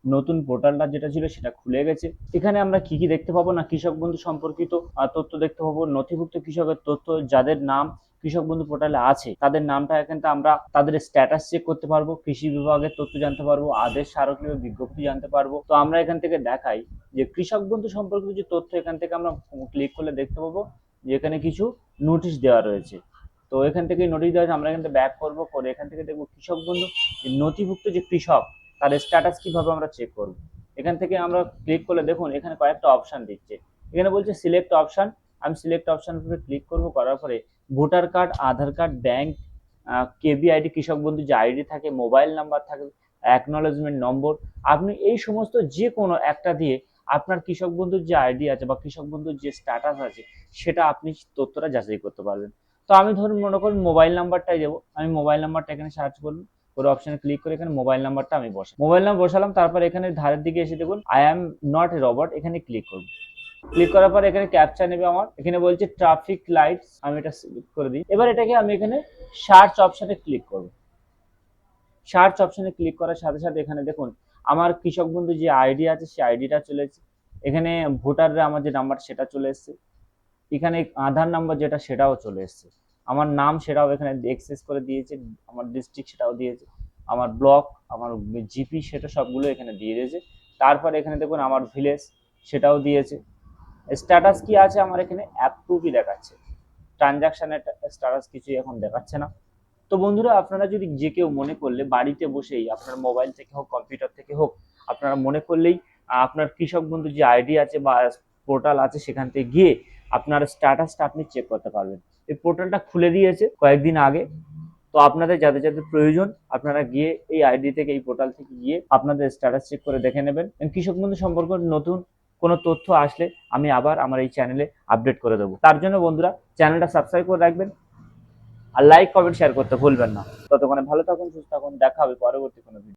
নতুন পোর্টালটা যেটা ছিল সেটা খুলে গেছে। এখানে আমরা কি কি দেখতে পাবো না, কৃষক বন্ধু সম্পর্কিত তথ্য দেখতে পাবো, নথিভুক্ত কৃষকের তথ্য, যাদের নাম কৃষক বন্ধু পোর্টালে আছে তাদের নামটা এখানে আমরা তাদের স্ট্যাটাস চেক করতে পারবো, কৃষি বিভাগের তথ্য জানতে পারবো, আদেশ, স্মারকলিপি, বিজ্ঞপ্তি জানতে পারবো। তো আমরা এখান থেকে দেখাই যে কৃষক বন্ধু সম্পর্কিত যে তথ্য এখান থেকে আমরা ক্লিক করলে দেখতে পাবো যে এখানে কিছু নোটিশ দেওয়া রয়েছে। তো এখান থেকে নোটিশ দেওয়া আছে, আমরা এখান থেকে ব্যাক করবো, করে এখান থেকে দেখবো কৃষক বন্ধু নথিভুক্ত যে কৃষক তার স্ট্যাটাস কিভাবে আমরা চেক করব। এখান থেকে আমরা ক্লিক করলে দেখুন এখানে কয়েকটা অপশন দিচ্ছে। এখানে বলছে সিলেক্ট অপশন, আমি সিলেক্ট অপশন উপরে ক্লিক করব, করার পরে ভোটার কার্ড, আধার কার্ড, ব্যাংক, কেবি আইডি, কৃষক বন্ধু যে আইডি থাকে, মোবাইল নাম্বার থাকে, অ্যাকনলেজমেন্ট নম্বর, আপনি এই সমস্ত যে কোনো একটা দিয়ে আপনার কৃষক বন্ধুর যে আইডি আছে বা কৃষক বন্ধুর যে স্ট্যাটাস আছে সেটা আপনি তথ্যটা যাচাই করতে পারবেন। তো আমি ধরুন মনে করুন মোবাইল নাম্বারটাই দেবো, আমি মোবাইল নাম্বারটা এখানে সার্চ করুন, করে অপশনে ক্লিক করে এখানে মোবাইল নাম্বারটা আমি বসাই, মোবাইল নাম্বার বসালাম। তারপর এখানে ধারের দিকে এসে দেখুন I am not a robot, এখানে ক্লিক করব। ক্লিক করার পর এখানে ক্যাপচা নেবে আমার, এখানে বলছে ট্রাফিক লাইটস, আমি এটা সিলেক্ট করে দিই। এবার এটাকে আমি এখানে সার্চ অপশনে ক্লিক করব। সার্চ অপশনে ক্লিক করার সাথে সাথে এখানে দেখুন আমার কৃষক বন্ধু যে আইডি আছে সেই আইডিটা চলে এসেছে, এখানে ভোটাররা আমার যে নাম্বার সেটা চলে এসেছে, এখানে আধার নাম্বার যেটা সেটাও চলে এসেছে, আমার নাম সেটাও এখানে এক্সেস করে দিয়েছে, আমার ডিস্ট্রিক্ট সেটাও দিয়েছে, আমার ব্লক, আমার জিপি সেটা সবগুলো এখানে দিয়ে দিয়েছে। তারপর এখানে দেখুন আমার ভিলেজ সেটাও দিয়েছে। স্ট্যাটাস কি আছে আমার এখানে অ্যাপ্রুভই দেখাচ্ছে, ট্রানজাকশনের স্ট্যাটাস কিছুই এখন দেখাচ্ছে না। তো বন্ধুরা আপনারা যদি যে কেউ মনে করলে বাড়িতে বসেই আপনার মোবাইল থেকে হোক কম্পিউটার থেকে হোক আপনারা মনে করলেই আপনার কৃষক বন্ধু যে আইডি আছে বা পোর্টাল আছে সেখান থেকে গিয়ে আপনার স্ট্যাটাসটা আপনি চেক করতে পারবেন। এই পোর্টালটা খুলে দিয়েছে কয়েকদিন আগে। তো আপনাদের যাদের যাদের প্রয়োজন আপনারা গিয়ে এই আইডি থেকে এই পোর্টাল থেকে গিয়ে আপনাদের স্ট্যাটাস চেক করে দেখে নেবেন। কৃষক বন্ধু সম্পর্কে নতুন কোনো তথ্য আসলে আমি আবার আমার এই চ্যানেলে আপডেট করে দেবো। তার জন্য বন্ধুরা চ্যানেলটা সাবস্ক্রাইব করে রাখবেন আর লাইক কমেন্ট শেয়ার করতে ভুলবেন না। ততক্ষণে ভালো থাকুন, সুস্থ থাকুন, দেখা হবে পরবর্তী কোনো ভিডিও।